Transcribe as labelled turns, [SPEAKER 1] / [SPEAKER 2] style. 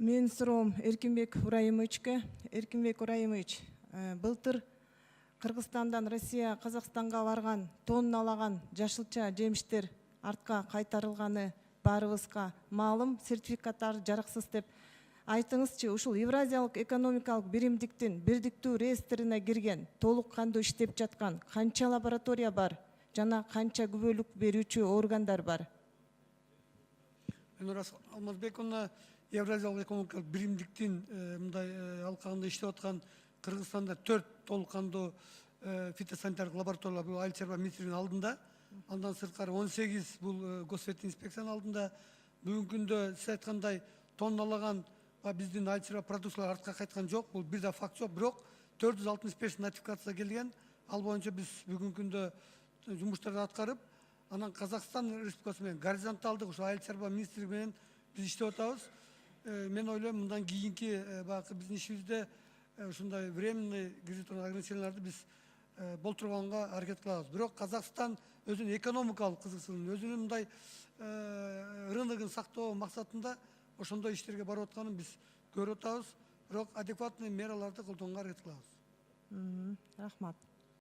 [SPEAKER 1] Мен суроом Эркинбек Ураимовичке. Эркинбек Ураимович, былтыр Кыргызстандан Россия Казакстанга барган тонналаган жашылча жемиштер артка кайтарылганы баарыбызга маалым, сертификаттар жараксыз деп айтыңызчы, ушул Евразиялык экономикалык биримдиктин бирдиктүү реестрине кирген, толук кандуу иштеп жаткан канча лаборатория бар жана канча күбөлүк берүүчү органдар бар?
[SPEAKER 2] Мен Алмазбековна Евразиялык экономикалык биримдиктин мындай алкагында иштеп аткан Кыргызстанда 4 толук кандуу фитосанитардык лабораториялар бул Айыл чарба министрлигинин алдында. Андан сырткары 18 бул госветинспекциянын алдында. Бүгүнкү күндө сиз айткандай тонналаган биздин айыл чарба продукциялар артка кайткан жок. Бул бир да факт жок. Бирок 465 нотификация келген. Ал боюнча биз бүгүнкү күндө жумуштарды аткарып, анан Казакстан Республикасы менен горизонталдык ушу айыл чарба министрлиги менен биз иштеп атабыз. Мен ойлойм, мындан кийинки баягы биздин ишибизде ушундай временный кредитный ограниченияларды биз болтурганга аракет кылабыз. Бирок Казакстан өзүнүн экономикалык кызыкчылыгын, өзүнүн мындай рыногун сактоо максатында ошондой иштерге барып атканын биз көрүп атабыз. Бирок адекватный мераларды колдонууга аракет кылабыз.
[SPEAKER 1] Рахмат.